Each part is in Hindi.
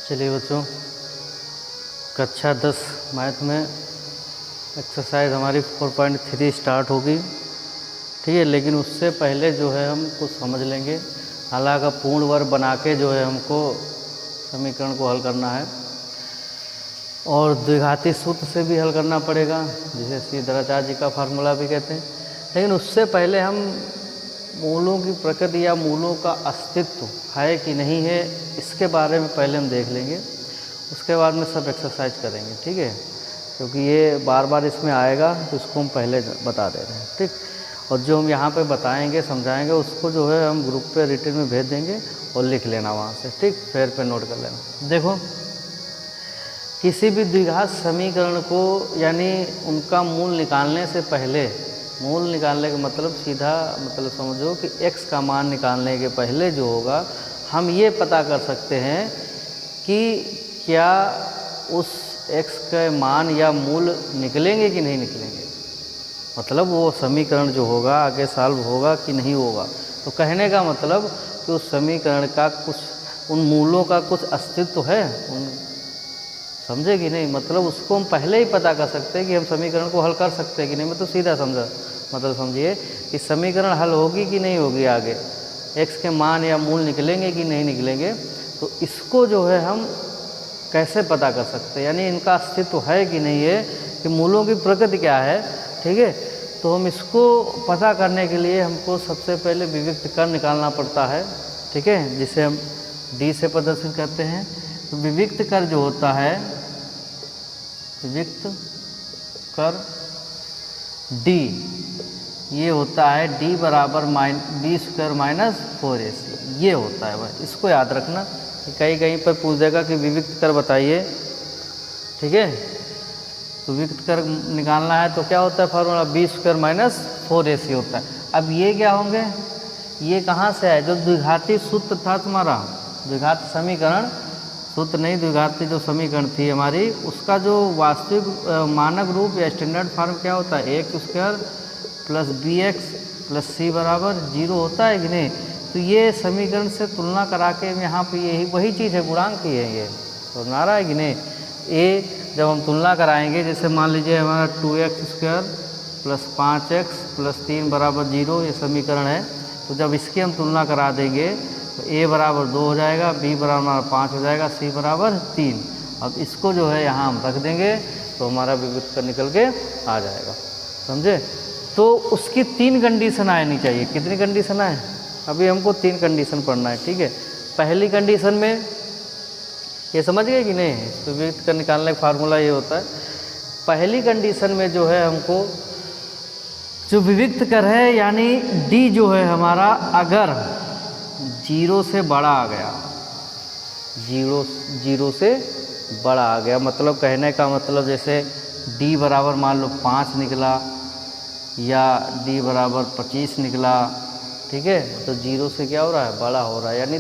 चलिए बच्चों, कक्षा 10 मैथ में एक्सरसाइज हमारी 4.3 स्टार्ट होगी। ठीक है, लेकिन उससे पहले जो है हम कुछ समझ लेंगे। हालांकि पूर्ण वर्ग बना के जो है हमको समीकरण को हल करना है और द्विघाती सूत्र से भी हल करना पड़ेगा, जिसे श्रीधराचार्य जी का फार्मूला भी कहते हैं। लेकिन उससे पहले हम मूलों की प्रकृति या मूलों का अस्तित्व है कि नहीं है, इसके बारे में पहले हम देख लेंगे। उसके बाद में सब एक्सरसाइज करेंगे। ठीक है, क्योंकि ये बार बार इसमें आएगा तो इसको हम पहले बता दे रहे हैं। ठीक, और जो हम यहाँ पे बताएंगे समझाएंगे उसको जो है हम ग्रुप पे रिटन में भेज देंगे और लिख लेना वहाँ से। ठीक, फेर पे नोट कर लेना। देखो, किसी भी द्विघात समीकरण को यानी उनका मूल निकालने से पहले, मूल निकालने का मतलब सीधा मतलब समझो कि x का मान निकालने के पहले जो होगा हम ये पता कर सकते हैं कि क्या उस x के मान या मूल निकलेंगे कि नहीं निकलेंगे। मतलब वो समीकरण जो होगा आगे सॉल्व होगा कि नहीं होगा। तो कहने का मतलब कि उस समीकरण का कुछ, उन मूलों का कुछ अस्तित्व है, उन समझे कि नहीं। मतलब उसको हम पहले ही पता कर सकते हैं कि हम समीकरण को हल कर सकते हैं कि नहीं। मतलब सीधा समझा, मतलब समझिए कि समीकरण हल होगी कि नहीं होगी, आगे x के मान या मूल निकलेंगे कि नहीं निकलेंगे। तो इसको जो है हम कैसे पता कर सकते हैं, यानी इनका अस्तित्व है कि नहीं है, कि मूलों की प्रकृति क्या है। ठीक है, तो हम इसको पता करने के लिए हमको सबसे पहले विविक्त कर निकालना पड़ता है। ठीक है, जिसे हम d से प्रदर्शित करते हैं। तो विविक्त कर जो होता है, विविक्त कर d, ये होता है d बराबर b स्क्वायर माइनस 4ac, ये होता है भाई। इसको याद रखना कि कहीं कहीं पर पूछ देगा कि विविक्त कर बताइए। ठीक है, तो विविक्त कर निकालना है तो क्या होता है formula, b square minus 4ac होता है। अब ये क्या होंगे, ये कहाँ से आए, जो द्विघाती सूत्र था तुम्हारा, द्विघात समीकरण, सूत्र नहीं, द्विघाती जो समीकरण थी हमारी, उसका जो वास्तविक मानक रूप या स्टैंडर्ड फॉर्म क्या होता है, a square plus b x plus c बराबर 0 होता है कि नहीं। तो ये समीकरण से तुलना करा के यहाँ पे यही वही चीज़ है, गुणांक ही है ये, तो ना रहा है कि नहीं। ए जब हम तुलना कराएंगे, जैसे मान लीजिए हमारा 2x square plus 5x plus 3 बराबर 0 ये समीकरण है। तो जब इसकी हम तुलना करा देंगे तो a बराबर 2 हो जाएगा, b बराबर हमारा 5 हो जाएगा, c बराबर 3। अब इसको जो है यहाँ हम रख देंगे तो हमारा विविक्त कर निकल के आ जाएगा, समझे। तो उसकी 3 कंडीशन आनी चाहिए। कितनी कंडीशन आए, अभी हमको 3 कंडीशन पढ़ना है। ठीक है, पहली कंडीशन में ये समझ गए कि नहीं, तो विविक्त कर निकालने का फार्मूला ये होता है। पहली कंडीशन में जो है हमको जो विविक्त कर है यानी d जो है हमारा अगर 0 से बड़ा आ गया, 0 से बड़ा आ गया, मतलब कहने का मतलब जैसे d बराबर मान लो 5 निकला या d बराबर 25 निकला। ठीक है, तो 0 से क्या हो रहा है, बड़ा हो रहा है यानी।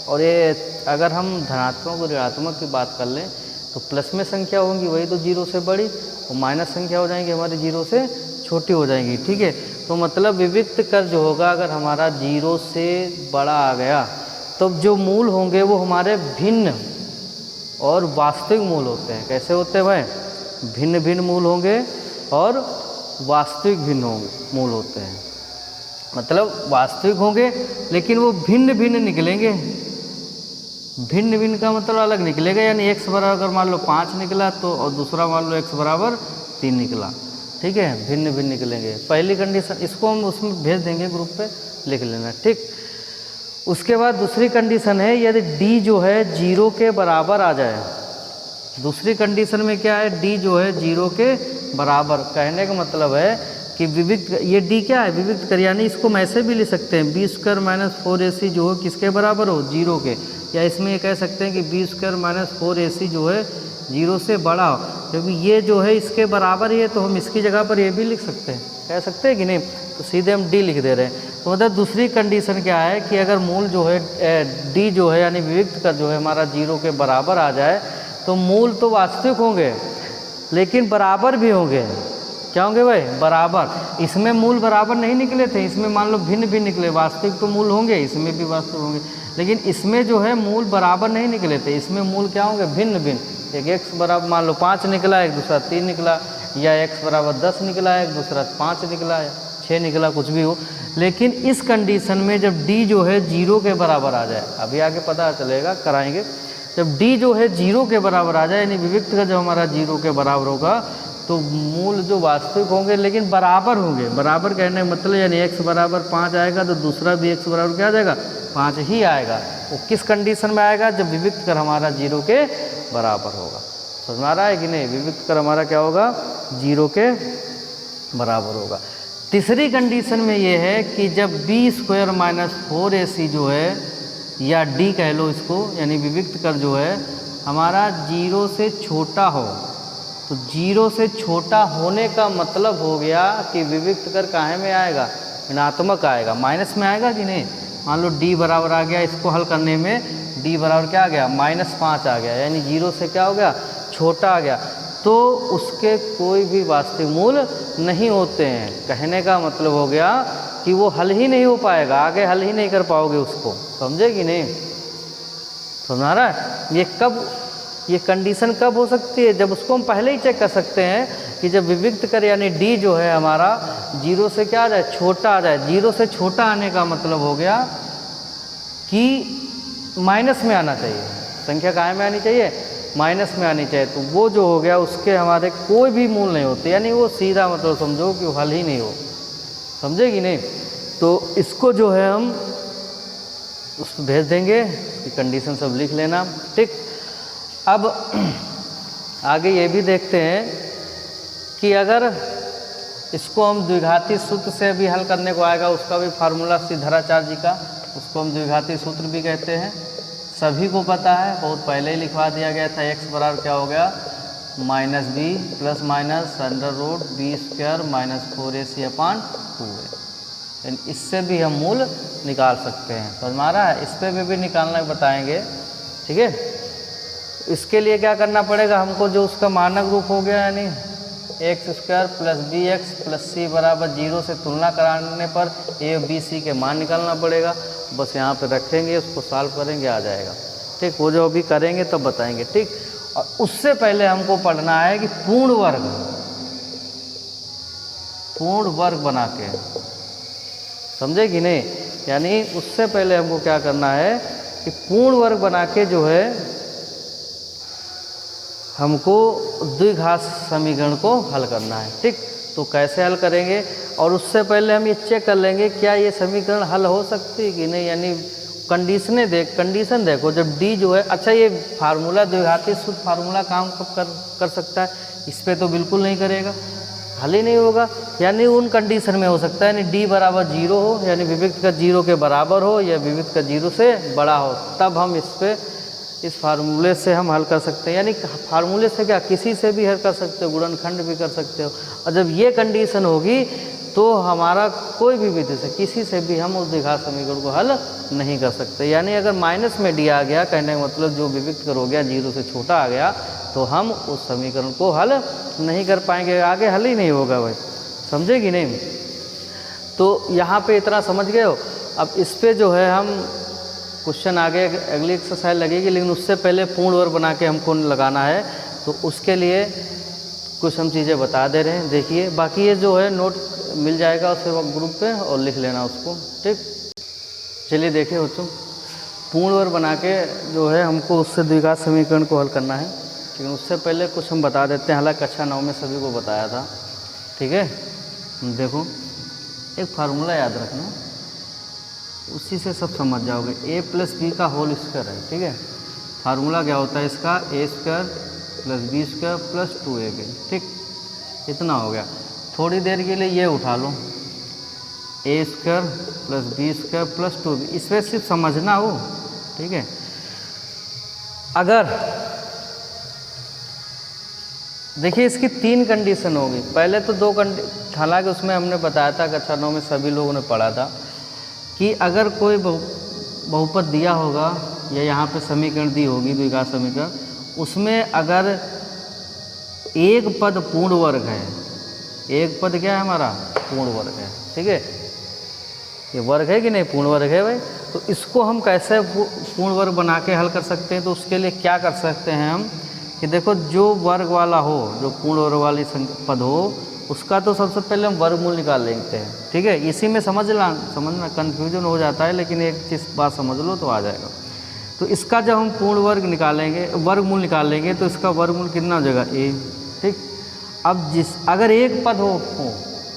और ये अगर हम धनात्मक और ऋणात्मक की बात कर लें तो प्लस में संख्या होंगी वही तो 0 से बड़ी, और माइनस संख्या हो जाएंगी हमारी 0 से छोटी हो जाएंगी। ठीक है, तो मतलब विविक्त कर जो होगा अगर हमारा 0 से बड़ा आ गया तो जो मूल होंगे वो हमारे भिन्न और वास्तविक मूल होते हैं। कैसे होते हैं भाई, भिन्न भिन्न मूल होंगे और वास्तविक भिन्न होंगे मूल होते हैं। मतलब वास्तविक होंगे लेकिन वो भिन्न भिन्न निकलेंगे। भिन्न भिन्न का मतलब अलग निकलेगा, यानी x बराबर अगर मान लो 5 निकला तो और दूसरा मान लो x बराबर 3 निकला। ठीक है, भिन्न भिन्न निकलेंगे। पहली कंडीशन, इसको हम उसमें भेज देंगे ग्रुप पे, लिख लेना। ठीक, उसके बाद दूसरी कंडीशन है यदि d जो है 0 के बराबर आ जाए। दूसरी कंडीशन में क्या है, d जो है 0 के बराबर, कहने का मतलब है कि विविक्त, ये d क्या है, विविक्त कर, यानी इसको हम ऐसे भी लिख सकते हैं b स्क्वायर माइनस 4ac जो है किसके बराबर हो, 0 के। या इसमें ये कह सकते हैं कि b स्क्वायर माइनस 4ac जो है 0 से बड़ा हो, क्योंकि ये जो है इसके बराबर ही है, तो हम इसकी जगह पर ये भी लिख सकते हैं, कह सकते हैं कि नहीं। तो सीधे हम d लिख दे रहे हैं। तो मतलब दूसरी कंडीशन क्या है कि अगर मूल जो है d जो है यानी विविक्त कर जो है हमारा 0 के बराबर आ जाए तो मूल तो वास्तविक होंगे लेकिन बराबर भी होंगे। क्या होंगे भाई, बराबर। इसमें मूल बराबर नहीं निकले थे, इसमें मान लो भिन्न भिन्न निकले। वास्तविक तो मूल होंगे, इसमें भी वास्तविक होंगे, लेकिन इसमें जो है मूल बराबर नहीं निकले थे। इसमें मूल क्या होंगे, भिन्न भिन्न। एक x बराबर मान लो 5 निकला, एक दूसरा 3 निकला, या x बराबर 10 निकला, एक दूसरा 5 निकला, 6 निकला, कुछ भी हो। लेकिन इस कंडीशन में जब d जो है 0 के बराबर आ जाए, अभी आगे पता चलेगा, कराएंगे। जब d जो है 0 के बराबर आ जाए, यानी विविक्त का जब हमारा 0 के बराबर होगा, तो मूल जो वास्तविक होंगे लेकिन बराबर होंगे। बराबर कहने का मतलब यानी x बराबर 5 आएगा तो दूसरा भी x बराबर क्या आ जाएगा, 5 ही आएगा। वो किस कंडीशन में आएगा, जब विविक्त कर हमारा 0 के बराबर होगा। समझ में आ रहा है कि नहीं, विविक्त कर हमारा क्या होगा, 0 के बराबर होगा। तीसरी कंडीशन में ये है कि जब b² - 4ac जो है, या d कह लो इसको, यानी विविक्त कर जो है हमारा 0 से छोटा हो, तो 0 से छोटा होने का मतलब हो गया कि विविक्त कर काहे में आएगा, ऋणात्मक आएगा, माइनस में आएगा कि नहीं। मान लो d बराबर आ गया, इसको हल करने में d बराबर क्या आ गया, -5 आ गया, यानी 0 से क्या हो गया, छोटा आ गया, तो उसके कोई भी वास्तविक मूल नहीं होते हैं। कहने का मतलब हो गया कि वो हल ही नहीं हो पाएगा, आगे हल ही नहीं कर पाओगे उसको। समझे कि नहीं, समझा रहा है। ये कंडीशन कब हो सकती है, जब उसको हम पहले ही चेक कर सकते हैं कि जब विविक्त कर यानी d जो है हमारा 0 से क्या आ जाए, छोटा आ जाए। 0 से छोटा आने का मतलब हो गया कि माइनस में आना चाहिए, संख्या काहे में आनी चाहिए, माइनस में आनी चाहिए। तो वो जो हो गया उसके हमारे कोई भी मूल नहीं होते, यानी वो सीधा मतलब समझो कि वो हल ही नहीं हो। समझे कि नहीं। तो इसको जो है हम उस भेज देंगे, कि कंडीशन सब लिख लेना, ठीक। अब आगे ये भी देखते हैं कि अगर इसको हम द्विघाती सूत्र से भी हल करने को आएगा, उसका भी फार्मूला सिद्धराचार्य जी का, उसको हम द्विघाती सूत्र भी कहते हैं, सभी को पता है, बहुत पहले ही लिखवा दिया गया था। x बराबर क्या हो गया, -b + (b² - 4ac/2a। इससे भी हम मूल निकाल सकते हैं। समझ में आ रहा है, इस पर भी निकालना बताएंगे, ठीक है। इसके लिए क्या करना पड़ेगा हमको, जो उसका मानक रूप हो गया यानी x² + bx + c बराबर 0 से तुलना कराने पर a और b c के मान निकालना पड़ेगा। बस यहाँ पे रखेंगे, उसको सॉल्व करेंगे, आ जाएगा, ठीक। वो जो अभी करेंगे तब बताएंगे, ठीक। और उससे पहले हमको पढ़ना है कि पूर्ण वर्ग बना के, समझे कि नहीं। यानी उससे पहले हमको क्या करना है कि पूर्ण वर्ग बना के जो है हमको द्विघात समीकरण को हल करना है, ठीक। तो कैसे हल करेंगे, और उससे पहले हम ये चेक कर लेंगे क्या ये समीकरण हल हो सकती है कि नहीं। यानी कंडीशन देखो, जब d जो है, अच्छा ये फार्मूला द्विघाती सूत्र फार्मूला काम कब कर सकता है, इस पर तो बिल्कुल नहीं करेगा, हल ही नहीं होगा। यानी उन कंडीशन में हो सकता है, यानी d बराबर 0 हो, यानी विविक्त का 0 के बराबर हो, या विविक्त का 0 से बड़ा हो, तब हम इस फार्मूले से हम हल कर सकते हैं। यानी फार्मूले से क्या, किसी से भी हल कर सकते हो, गुणनखंड भी कर सकते हो। और जब ये कंडीशन होगी तो हमारा कोई भी विधि से, किसी से भी हम उस द्विघात समीकरण को हल नहीं कर सकते। यानी अगर माइनस में d आ गया, कहने का मतलब जो विविक्त कर हो गया 0 से छोटा आ गया, तो हम उस समीकरण को हल नहीं कर पाएंगे, आगे हल ही नहीं होगा भाई। समझे कि नहीं। तो यहाँ पे इतना समझ गए हो। अब इस पर जो है हम क्वेश्चन आगे अगली एक्सरसाइज लगेगी, लेकिन उससे पहले पूर्ण वर्ग बना के हमको लगाना है। तो उसके लिए कुछ हम चीज़ें बता दे रहे हैं, देखिए। बाकी ये जो है नोट मिल जाएगा उससे ग्रुप पे, और लिख लेना उसको, ठीक। चलिए देखिए बच्चों, पूर्ण वर्ग बना के जो है हमको उससे द्विघात समीकरण को हल करना है, लेकिन उससे पहले कुछ हम बता देते हैं। हालांकि कक्षा 9 में सभी को बताया था, ठीक है। देखो, एक फार्मूला याद रखना, उसी से सब समझ जाओगे। a + b का होल स्क्वायर है, ठीक है। फार्मूला क्या होता है इसका, a² + b² + 2ab, ठीक। इतना हो गया। थोड़ी देर के लिए ये उठा लो, a² + b² + 2b, इस पर सिर्फ समझना हो, ठीक है। अगर देखिए इसकी 3 कंडीशन होगी। पहले तो 2 कंडीशन, हालांकि उसमें हमने बताया था, कक्षा 9 में सभी लोगों ने पढ़ा था कि अगर कोई बहुपद दिया होगा, या यहाँ पे समीकरण दी होगी द्विघात समीकरण, उसमें अगर एक पद पूर्ण वर्ग है, एक पद क्या है हमारा, पूर्ण वर्ग है। ठीक है, ये वर्ग है कि नहीं, पूर्ण वर्ग है भाई। तो इसको हम कैसे पूर्ण वर्ग बना के हल कर सकते हैं, तो उसके लिए क्या कर सकते हैं हम कि देखो जो वर्ग वाला हो, जो पूर्ण वर्ग वाली पद हो, उसका तो सबसे पहले हम वर्गमूल निकाल लेते हैं। ठीक है, इसी में समझना कन्फ्यूजन हो जाता है, लेकिन एक चीज़ बात समझ लो तो आ जाएगा। तो इसका जब हम पूर्ण वर्ग निकालेंगे, वर्गमूल निकालेंगे, तो इसका वर्गमूल कितना हो जाएगा, ए। ठीक, अब अगर एक पद हो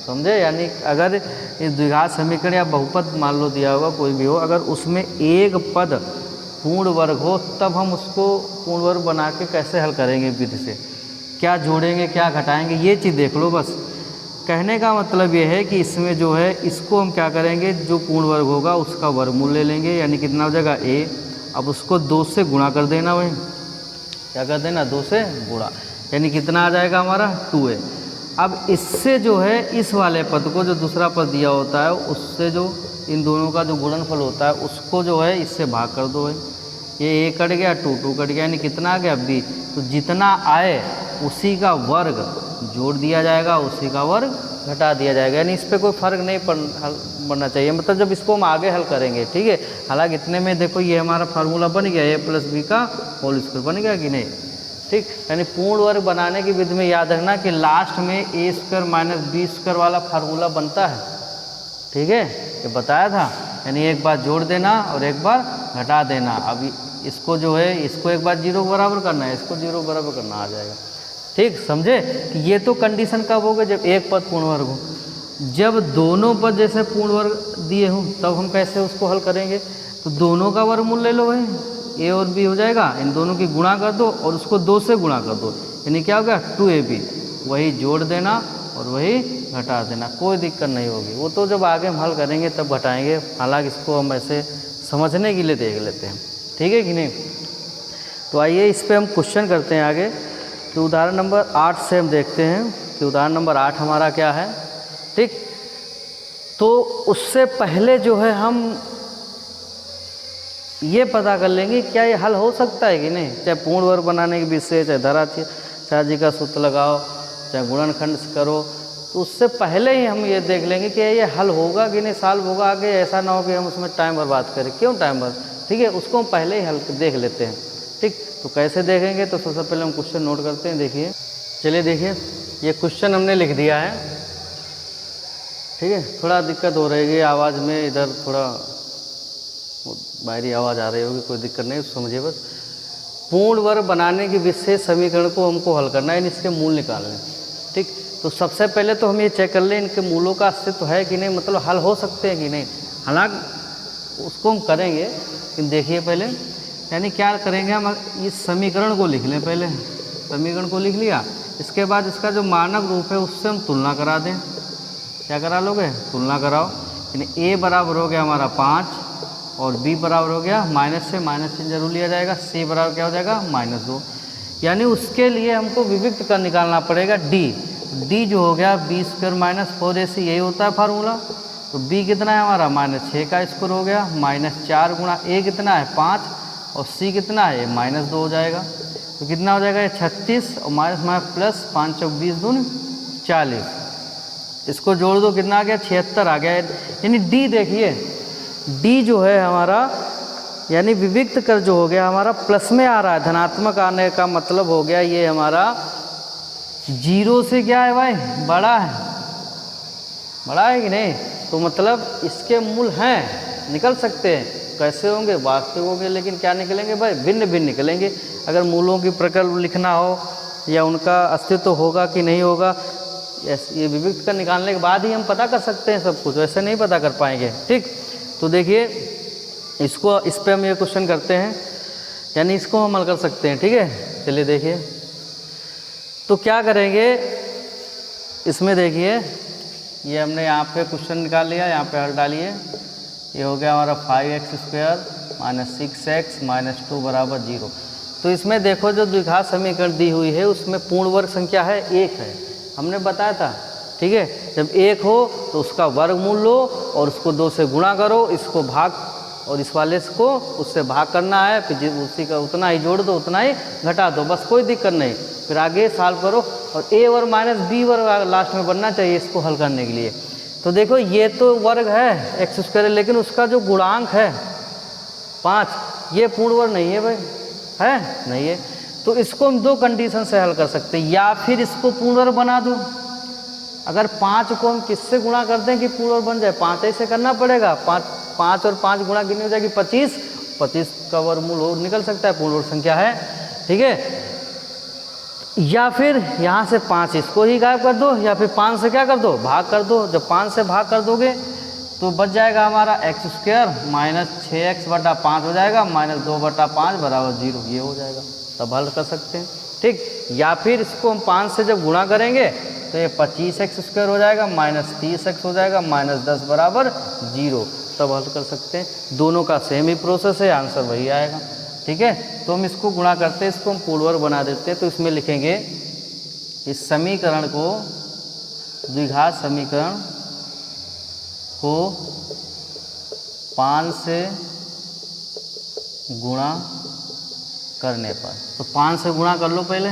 समझे, यानी अगर इस द्विघात समीकरण या बहुपद मान लो दिया होगा कोई भी हो, अगर उसमें एक पद पूर्ण वर्ग हो, तब हम उसको पूर्ण वर्ग बना के कैसे हल करेंगे विधि से, क्या जोड़ेंगे क्या घटाएंगे, ये चीज़ देख लो बस। कहने का मतलब ये है कि इसमें जो है इसको हम क्या करेंगे, जो पूर्ण वर्ग होगा उसका वर्गमूल ले लेंगे, यानी कितना हो जाएगा ए। अब उसको 2 से गुणा कर देना भाई, क्या कर देना, 2 से गुणा, यानी कितना आ जाएगा हमारा 2a। अब इससे जो है इस वाले पद को, जो दूसरा पद दिया होता है, उससे जो इन दोनों का जो गुणनफल होता है उसको जो है इससे भाग कर दो भाई। ये a कट गया, 2 कट गया, यानी कितना आ गया b। तो जितना आए उसी का वर्ग जोड़ दिया जाएगा, उसी का वर्ग घटा दिया जाएगा, यानी इस पर कोई फ़र्क नहीं पड़ना चाहिए, मतलब जब इसको हम आगे हल करेंगे। ठीक है, हालांकि इतने में देखो ये हमारा फार्मूला बन गया, a + b का होल स्क्वायर बन गया कि नहीं। ठीक, यानी पूर्ण वर्ग बनाने की विधि में याद रखना कि लास्ट में a² - b² वाला फार्मूला बनता है। ठीक है, ये बताया था, यानी एक बार जोड़ देना और एक बार घटा देना। अब इसको जो है इसको एक बार 0 बराबर करना है, इसको 0 बराबर करना आ जाएगा। ठीक, समझे कि ये तो कंडीशन कब होगा, जब एक पद पूर्ण वर्ग हो। जब दोनों पद जैसे पूर्ण वर्ग दिए हों तब हम कैसे उसको हल करेंगे, तो दोनों का वर्गमूल ले लो भाई, a और b हो जाएगा, इन दोनों की गुणा कर दो और उसको 2 से गुणा कर दो, यानी क्या हो गया 2ab। वही जोड़ देना और वही घटा देना, कोई दिक्कत नहीं होगी। वो तो जब आगे हम हल करेंगे तब घटाएंगे, हालांकि इसको हम ऐसे समझने के लिए देख लेते हैं। ठीक है कि नहीं। तो आइए इस पर हम क्वेश्चन करते हैं आगे। तो उदाहरण नंबर 8 से हम देखते हैं कि उदाहरण नंबर 8 हमारा क्या है। ठीक, तो उससे पहले जो है हम ये पता कर लेंगे क्या ये हल हो सकता है कि नहीं, चाहे पूर्ण वर्ग बनाने के विषय, चाहे धराचार्य का सूत्र लगाओ, चाहे गुणनखंड करो, तो उससे पहले ही हम ये देख लेंगे कि ये हल होगा कि नहीं, सॉल्व होगा आगे, ऐसा ना हो कि हम उसमें टाइम बर्बाद करें। क्यों टाइम बर्बाद, ठीक है, उसको हम पहले ही हल देख लेते हैं। ठीक, तो कैसे देखेंगे, तो सबसे पहले हम क्वेश्चन नोट करते हैं। देखिए, चलिए देखिए, ये क्वेश्चन हमने लिख दिया है। ठीक है, थोड़ा दिक्कत हो रही है आवाज़ में, इधर थोड़ा बाहरी आवाज़ आ रही होगी, कोई दिक्कत नहीं, समझिए बस। पूर्ण वर्ग बनाने के विशेष समीकरण को हमको हल करना है, इसके मूल निकालने। ठीक, तो सबसे पहले तो हम ये चेक कर लें इनके मूलों का अस्तित्व है कि नहीं, मतलब हल हो सकते हैं कि नहीं। हालांकि उसको हम करेंगे, लेकिन देखिए पहले, यानी क्या करेंगे हम, इस समीकरण को लिख लें पहले। समीकरण को लिख लिया, इसके बाद इसका जो मानक रूप है उससे हम तुलना करा दें। क्या करा लोगे, तुलना कराओ, यानी a बराबर हो गया हमारा 5 और b बराबर हो गया माइनस से, माइनस से जरूर लिया जाएगा, c बराबर क्या हो जाएगा -2। यानी उसके लिए हमको विविक्त कर निकालना पड़ेगा d जो हो गया b² - 4ac, यही होता है फार्मूला। तो b कितना है हमारा -6 का स्क्वायर हो गया, -4 गुणा a कितना है 5 और c कितना है -2 हो जाएगा। तो कितना हो जाएगा 36 और माइनस प्लस 5 × 20 दूनी 40। इसको जोड़ दो, कितना आ गया 76 आ गया। यानी d देखिए, d जो है हमारा, यानी विविक्त कर जो हो गया हमारा प्लस में आ रहा है, धनात्मक आने का मतलब हो गया ये हमारा 0 से क्या है भाई, बड़ा है, बड़ा है कि नहीं। तो मतलब इसके मूल हैं, निकल सकते हैं। कैसे होंगे, वास्तविक होंगे, लेकिन क्या निकलेंगे भाई, भिन्न भिन्न निकलेंगे। अगर मूलों की प्रकल्प लिखना हो या उनका अस्तित्व होगा कि नहीं होगा, ये विविक्त कर निकालने के बाद ही हम पता कर सकते हैं सब कुछ, वैसे नहीं पता कर पाएंगे। ठीक, तो देखिए इसको, इस पे हम ये क्वेश्चन करते हैं, यानी इसको हम हल कर सकते हैं। ठीक है, चलिए देखिए, तो क्या करेंगे इसमें, देखिए ये हमने यहाँ पे क्वेश्चन निकाल लिया, यहाँ पे हल डालिए। ये हो गया हमारा 5x² - 6x - 2 बराबर 0। तो इसमें देखो जो द्विघात समीकरण दी हुई है उसमें पूर्ण वर्ग संख्या है 1 है, हमने बताया था। ठीक है, जब 1 हो तो उसका वर्गमूल लो और उसको 2 से गुणा करो, इसको भाग और इस वाले को उससे भाग करना है, फिर उसी का उतना ही जोड़ दो, उतना ही घटा दो, बस कोई दिक्कत नहीं। फिर आगे सॉल्व करो, और ए वर्ग माइनस बी वर्ग लास्ट में बनना चाहिए इसको हल करने के लिए। तो देखो ये तो वर्ग है एक्स स्क्वायर, लेकिन उसका जो गुणांक है 5, ये पूर्ण वर्ग नहीं है भाई, है नहीं है। तो इसको हम 2 कंडीशन से हल कर सकते हैं, या फिर इसको पूर्ण वर्ग बना दो। अगर 5 को हम किससे गुणा करते हैं कि पूर्ण वर्ग बन जाए, 5 ऐसे करना पड़ेगा, 5 और 5 गुणा कितनी हो जाएगी 25, 25 का वर्गमूल हो निकल सकता है, पूर्ण वर्ग संख्या है, ठीक है। या फिर यहाँ से 5 इसको ही गायब कर दो, या फिर 5 से क्या कर दो, भाग कर दो। जब 5 से भाग कर दोगे तो बच जाएगा हमारा एक्स स्क्वायर माइनस 6x/5 हो जाएगा, माइनस 2/5 बराबर 0, ये हो जाएगा, तब हल कर सकते हैं, ठीक। या फिर इसको हम 5 से जब गुणा करेंगे तो ये 25x स्क्वायर हो जाएगा, माइनस 30x हो जाएगा, माइनस 10 बराबर 0, तब हल कर सकते हैं। दोनों का सेम ही प्रोसेस है, आंसर वही आएगा, ठीक है। तो हम इसको गुणा करते हैं, इसको हम पूर्ण वर्ग बना देते हैं। तो इसमें लिखेंगे इस समीकरण को, द्विघात समीकरण को 5 से गुणा करने पर, तो 5 से गुणा कर लो पहले,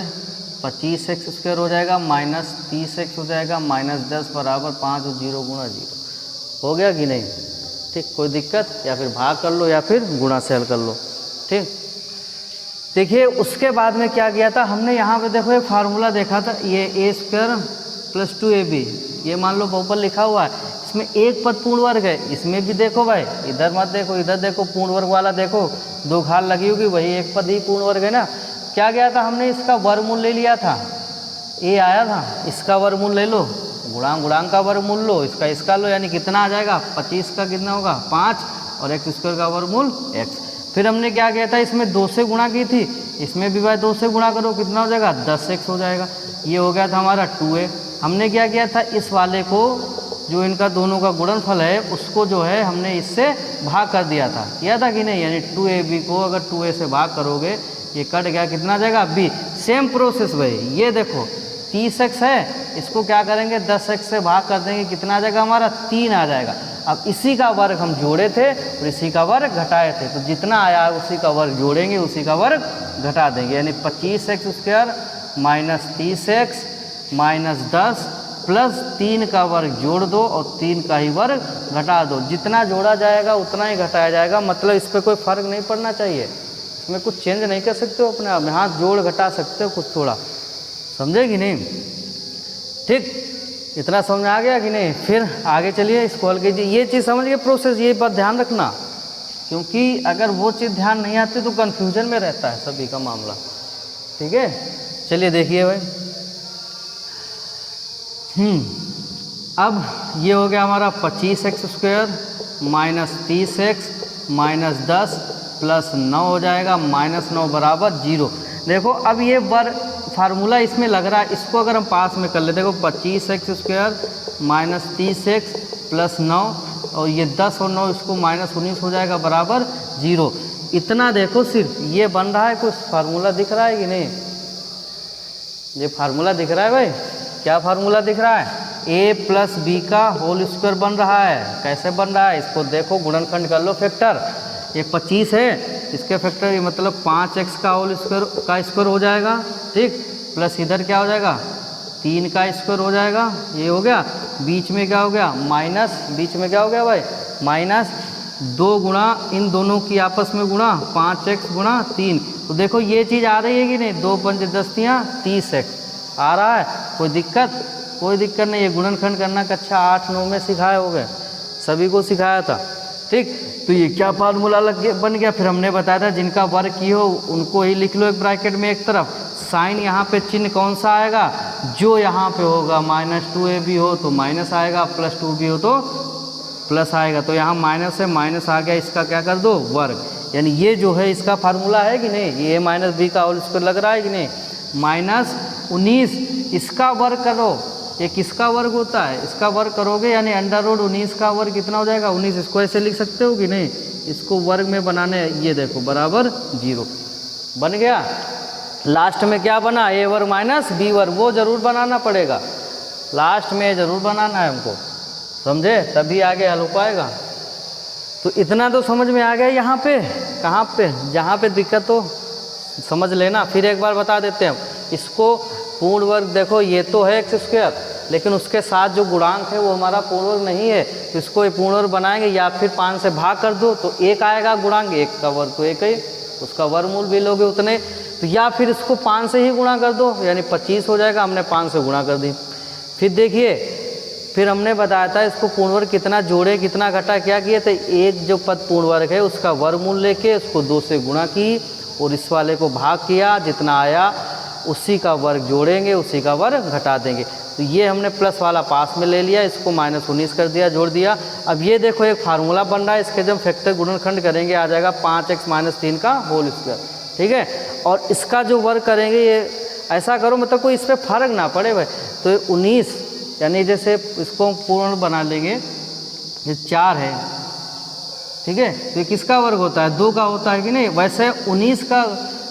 25x स्क्वायर हो जाएगा, माइनस 30x हो जाएगा, माइनस 10 बराबर 5 और 0 गुणा 0, हो गया कि नहीं, ठीक। कोई दिक्कत, या फिर भाग कर लो या फिर गुणा से हल कर लो, ठीक। देखिए उसके बाद में क्या किया था हमने, यहाँ पे देखो एक फार्मूला देखा था, ये ए स्क्वायर प्लस 2ab, ये मान लो ऊपर लिखा हुआ है, इसमें एक पद पूर्ण वर्ग है। इसमें भी देखो भाई, इधर मत देखो, इधर देखो, पूर्ण वर्ग वाला देखो, 2 घाल लगी होगी, वही एक पद ही पूर्ण वर्ग है ना। क्या किया था हमने, इसका वर्गमूल ले लिया था, ए आया था, इसका वर्गमूल ले लो, गुणांक का वर्गमूल लो, इसका लो, यानी कितना आ जाएगा 25 का कितना होगा 5, और एक्स स्क्वायर का वर्गमूल x। फिर हमने क्या किया था, इसमें 2 से गुणा की थी, इसमें भी भाई 2 से गुणा करो, कितना हो जाएगा 10x हो जाएगा, ये हो गया था हमारा 2a। हमने क्या किया था, इस वाले को जो इनका दोनों का गुणनफल है उसको जो है हमने इससे भाग कर दिया था, किया था कि नहीं, यानी 2ab को अगर 2a से भाग करोगे ये कट गया, कितना आ जाएगा b। सेम प्रोसेस भाई, ये देखो 30x है, इसको क्या करेंगे 10x से भाग कर देंगे, कितना आ जाएगा हमारा 3 आ जाएगा। अब इसी का वर्ग हम जोड़े थे और इसी का वर्ग घटाए थे, तो जितना आया उसी का वर्ग जोड़ेंगे, उसी का वर्ग घटा देंगे, यानी 25x square minus 30x minus 10 plus 3 का वर्ग जोड़ दो और 3 का ही वर्ग घटा दो। जितना जोड़ा जाएगा उतना ही घटाया जाएगा, मतलब इस पर कोई फर्क नहीं पड़ना चाहिए, इसमें कुछ चेंज नहीं कर सकते हो अपने आप, यहाँ जोड़ घटा सकते हो कुछ थोड़ा, समझे कि नहीं, ठीक। इतना समझ में आ गया कि नहीं। फिर आगे चलिए इसको हल कीजिए, ये चीज़ समझ गए प्रोसेस, ये बात ध्यान रखना, क्योंकि अगर वो चीज़ ध्यान नहीं आती तो कन्फ्यूजन में रहता है सभी का मामला, ठीक है। चलिए देखिए भाई, अब ये हो गया हमारा 25x square minus 30x minus 10 plus 9 हो जाएगा, माइनस 9 बराबर 0। देखो अब ये वर्ग फार्मूला इसमें लग रहा है, इसको अगर हम पास में कर ले, देखो 25x square minus 30x plus 9, और ये 10 और 9 इसको माइनस 19 हो जाएगा बराबर 0। इतना देखो सिर्फ ये बन रहा है, कुछ फार्मूला दिख रहा है कि नहीं, ये फार्मूला दिख रहा है भाई, क्या फार्मूला दिख रहा है, a प्लस बी का होल स्क्वायर बन रहा है। कैसे बन रहा है, इसको देखो गुणनखंड कर लो, फैक्टर, ये 25 है, इसके फैक्टर ये मतलब 5x का होल स्क्वायर हो जाएगा, ठीक, प्लस इधर क्या हो जाएगा 3 का स्क्वायर हो जाएगा, ये हो गया, बीच में क्या हो गया माइनस, बीच में क्या हो गया भाई माइनस 2 गुणा इन दोनों की आपस में गुणा 5x गुणा 3। तो देखो ये चीज़ आ रही है कि नहीं, 2 पंच 10 30x आ रहा है, कोई दिक्कत नहीं। ये गुणनखंड करना कक्षा 8-9 में सिखाए हो गए, सभी को सिखाया था, ठीक। तो ये क्या फार्मूला बन गया, फिर हमने बताया था जिनका वर्ग की हो उनको ही लिख लो एक ब्रैकेट में एक तरफ, साइन यहाँ पे चिन्ह कौन सा आएगा, जो यहाँ पे होगा -2ab हो तो माइनस आएगा, प्लस 2b हो तो प्लस आएगा, तो यहाँ माइनस है, माइनस आ गया, इसका क्या कर दो वर्ग, यानी ये जो है इसका फार्मूला है कि नहीं, ये माइनस बी का होल स्क्वायर लग रहा है कि नहीं, -19 इसका वर्ग करो, ये किसका वर्ग होता है, इसका वर्ग करोगे यानी √19 का वर्ग कितना हो जाएगा 19, इसको ऐसे लिख सकते हो कि नहीं, इसको वर्ग में बनाने, ये देखो बराबर 0 बन गया। लास्ट में क्या बना, a वर्ग माइनस b वर्ग, वो जरूर बनाना पड़ेगा, लास्ट में जरूर बनाना है हमको, समझे, तभी आगे हल हो पाएगा। तो इतना तो समझ में आ गया, यहाँ पे कहाँ पे जहाँ पे दिक्कत हो समझ लेना। फिर एक बार बता देते हैं, इसको पूर्ण वर्ग देखो ये तो है एक्स स्क्वायर, लेकिन उसके साथ जो गुणांक है वो हमारा पूर्ण वर्ग नहीं है, तो इसको पूर्ण वर्ग बनाएंगे या फिर 5 से भाग कर दो तो 1 आएगा गुणांक, 1 का वर्ग तो 1 ही, उसका वर्गमूल भी लोगे उतने, तो या फिर इसको 5 से ही गुणा कर दो यानी 25 हो जाएगा, हमने 5 से गुणा कर दी। फिर देखिए फिर हमने बताया था इसको पूर्ण वर्ग कितना जोड़े कितना घटा क्या किए, तो एक जो पद पूर्ण वर्ग है उसका वर्गमूल लेके उसको 2 से गुणा की और इस वाले को भाग किया, जितना आया उसी का वर्ग जोड़ेंगे उसी का वर्ग घटा देंगे। तो ये हमने प्लस वाला पास में ले लिया, इसको -19 कर दिया, जोड़ दिया। अब ये देखो एक फार्मूला बन रहा है, इसके जब फैक्टर गुणनखंड करेंगे आ जाएगा 5x - 3 का होल स्क्वायर, ठीक है। और इसका जो वर्ग करेंगे ये ऐसा करो मतलब कोई इस पर फर्क ना पड़े भाई, तो 19 यानी जैसे इसको पूर्ण बना लेंगे, ये 4 है, ठीक है, तो ये किसका वर्ग होता है 2 का होता है कि नहीं, वैसे 19 का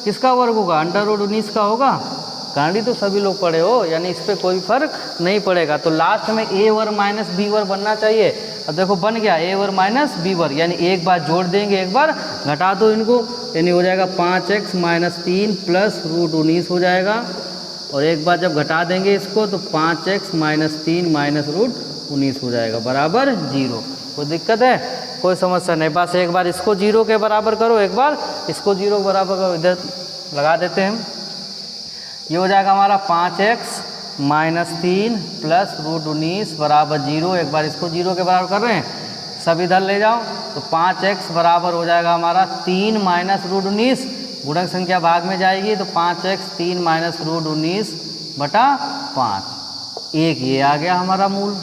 किसका वर्ग होगा √19 का होगा, गांडी तो सभी लोग पढ़े हो, यानी इस पर कोई फर्क नहीं पड़ेगा। तो लास्ट में a वर्ग माइनस b वर्ग बनना चाहिए, अब देखो बन गया a वर्ग माइनस b वर्ग, यानी एक बार जोड़ देंगे एक बार घटा दो इनको, यानी हो जाएगा 5x - 3 प्लस √19 हो जाएगा, और एक बार जब घटा देंगे इसको तो 5x - 3 माइनस √19 हो जाएगा बराबर 0। कोई दिक्कत है कोई समस्या नहीं, बस एक बार इसको 0 के बराबर करो, एक बार इसको 0 के बराबर करो, इधर लगा देते हैं। ये हो जाएगा हमारा 5x - 3 प्लस √19 बराबर 0, एक बार इसको 0 के बराबर कर रहे हैं, सब इधर ले जाओ तो 5x बराबर हो जाएगा हमारा 3 माइनस √19, गुणक संख्या भाग में जाएगी तो 5x 3 माइनस √19 बटा 5, एक ये आ गया हमारा मूल।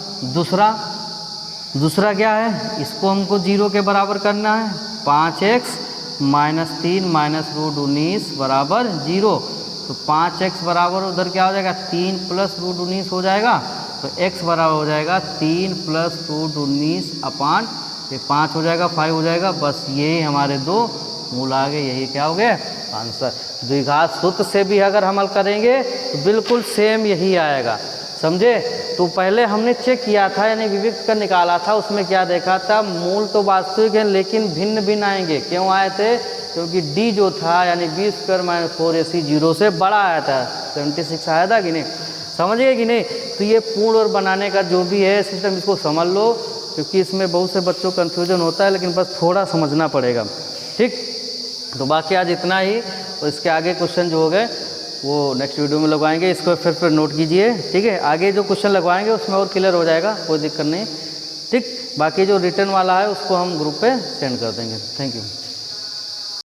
दूसरा क्या है, इसको हमको 0 के बराबर करना है, 5x - 3 माइनस √19 बराबर 0, तो 5x बराबर उधर क्या हो जाएगा 3 प्लस √19 हो जाएगा, तो x बराबर हो जाएगा 3 प्लस √19 अपान ये 5 हो जाएगा 5 हो जाएगा, बस ये हमारे 2 मूल आ गए, यही क्या हो गया आंसर। द्विघात सूत्र से भी अगर हम हल करेंगे तो बिल्कुल सेम यही आएगा, समझे। तो पहले हमने चेक किया था यानी विविक्त का निकाला था, उसमें क्या देखा था मूल तो वास्तविक है लेकिन भिन्न भिन्न आएंगे, क्यों आए थे, क्योंकि d जो था यानी b² - 4ac 0 से बड़ा आया था, 76 आया था कि नहीं, समझ गए कि नहीं। तो ये पूर्ण और बनाने का जो भी है सिस्टम इसको समझ लो, क्योंकि इसमें बहुत से बच्चों को कन्फ्यूजन होता है, लेकिन बस थोड़ा समझना पड़ेगा, ठीक। तो बाकी आज इतना ही, और इसके आगे क्वेश्चन जो हो गए वो नेक्स्ट वीडियो में लगवाएंगे, इसको फिर नोट कीजिए, ठीक है। आगे जो क्वेश्चन लगवाएंगे उसमें और क्लियर हो जाएगा, कोई दिक्कत नहीं, ठीक। बाकी जो रिटर्न वाला है उसको हम ग्रुप पे सेंड कर देंगे। Thank you.